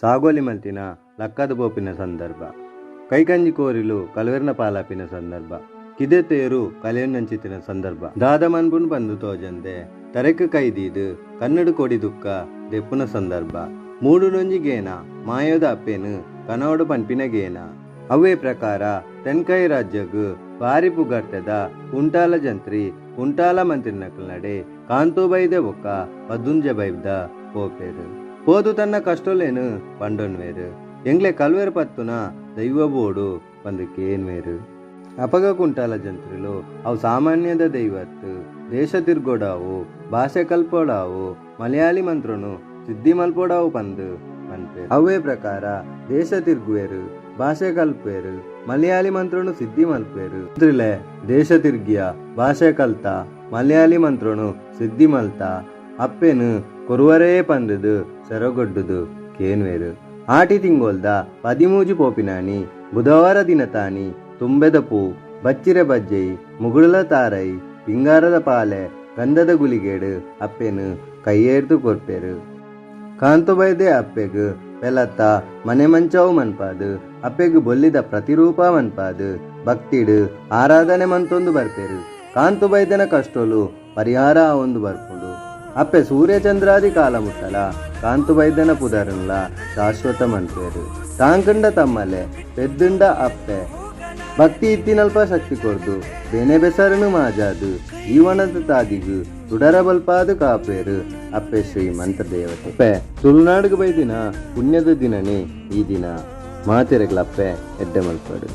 ಸಾಗೋಲಿ ಮಲ್ತಿನ ಲಕ್ಕದ ಪೋಪಿನ ಸಂದರ್ಭ, ಕೈಕಂಜಿ ಕೋರಿಲು ಕಲವೆರ್ನ ಪಾಲಾಪಿನ ಸಂದರ್ಭ, ಕಿದೆ ತೇರು ಕಲೆಯನ್ನಂಚಿತಿನ ಸಂದರ್ಭ, ದಾದ ಮನ್ಪುನ್ ಬಂದು ತೋಜಂದೆ ತರೆಕ ಕೈದೀದು ಕನ್ನಡ ಕೊಡಿ ದುಃಖ ದೆಪ್ಪುನ ಸಂದರ್ಭ, ಮೂಡು ನೊಂಜಿ ಗೇನ ಮಾಯೋದ ಅಪ್ಪೇನು ಕನೋಡು ಪನ್ಪಿನ ಗೇನ. ಅವೇ ಪ್ರಕಾರ ತೆನ್ಕೈ ರಾಜ್ಯಗು ಭಾರಿ ಪುಗರ್ತದ ಕುಂಟಾಲ ಜಂತ್ರಿ ಕುಂಟಾಲ ಮಂತ್ರಿನಕಲ್ ನಡೆ ಕಾಂತು ಬೈದೆ ಒಕ್ಕ ಪದ್ದುಂಜ ಬೈದ ಪೋಪೇರು ಪೋದು ತನ್ನ ಕಷ್ಟಲೇನು ಪಂಡೊನ್ವೇರು ಎಂಗ್ಲೆ ಕಲ್ವೇರು ಪತ್ತುನ ದೈವ ಬೋಡು ಒಂದು ಕೇನ್ವೇರು. ಅಪಗ ಕುಂಟಾಲ ಜಂತ್ರಿಲು ಅವು ಸಾಮಾನ್ಯದ ದೈವತ್ತು ದೇಶ ತಿರ್ಗೋಡಾವು ಭಾಷೆ ಕಲ್ಪೋಡಾವು ಮಲಯಾಳಿ ಮಂತ್ರನು ಸಿದ್ಧಿ ಮಲ್ಪೋಡಾವು ಪಂದು ಮನ್ಪೇರು. ಅವೇ ಪ್ರಕಾರ ದೇಶ ತಿರ್ಗುವೇರು ಭಾಷೆ ಕಲ್ಪೇರು ಮಲಯಾಳಿ ಮಂತ್ರನು ಸಿದ್ಧಿ ಮಲ್ಪೇರು. ದೇಶ ತಿರ್ಗಿಯ ಭಾಷೆ ಕಲ್ತ ಮಲಯಾಳಿ ಮಂತ್ರನು ಸಿದ್ಧಿ ಮಲ್ತ ಅಪ್ಪೇನು ಕೊರುವರೇ ಪಂದದು ಸೆರಗೊಡ್ಡುದು ಕೇನ್ವೇರು. ಆಟಿ ತಿಂಗೋಲ್ದ 13 ಪೋಪಿನಾನಿ ಬುಧವಾರ ದಿನ ತಾನಿ ತುಂಬೆದ ಪೂ ಬಚ್ಚಿರೆ ಬಜ್ಜೈ ಮುಗುಳಲ ತಾರೈ ಪಿಂಗಾರದ ಪಾಲೆ ಗಂಧದ ಗುಲಿಗೇಡು ಅಪ್ಪೇನು ಕೈಯೇರ್ದು ಕೊರ್ಪೇರು. ಕಾಂತು ಬೈದೆ ಅಪ್ಪೆಗು ಪೆಲತ್ತ ಮನೆ ಮಂಚವು ಮನ್ಪಾದು ಅಪ್ಪೆಗು ಬೊಲ್ಲಿದ ಪ್ರತಿರೂಪ ಮನ್ಪಾದು ಭಕ್ತಿಡು ಆರಾಧನೆ ಮಂತೊಂದು ಬರ್ಪೇರು. ಕಾಂತು ಬೈದನ ಕಷ್ಟೋಲು ಪರಿಹಾರ ಒಂದು ಬರ್ಪುಡು. ಅಪ್ಪೆ ಸೂರ್ಯಚಂದ್ರಾದಿ ಕಾಲ ಮುಟ್ಟಲ ಕಾಂತು ಬೈದನ ಪುದರನ್ಲ ಶಾಶ್ವತ ಮನ್ಪೇರು. ತಾಂಕಂಡ ತಮ್ಮಲೆ ಪೆದ್ದುಂಡ ಅಪ್ಪೆ ಭಕ್ತಿ ಇತ್ತಿನಲ್ಪ ಶಕ್ತಿ ಕೊರ್ದು ಬೇನೆ ಬೆಸರನು ಮಾಜಾದು ಜೀವನದ ತಾದಿಗು ಸುಡರ ಬಲ್ಪಾದು ಕಾಪೇರು ಅಪ್ಪೆ ಶ್ರೀಮಂತ ದೇವತೆ. ಅಪ್ಪೆ ತುಳುನಾಡಿಗೆ ಬೈದಿನ ಪುಣ್ಯದ ದಿನನೇ ಈ ದಿನ ಮಾತೆರೆಗ್ಲಪ್ಪೆ ಎಡ್ಡೆ ಮಲ್ಪಡು.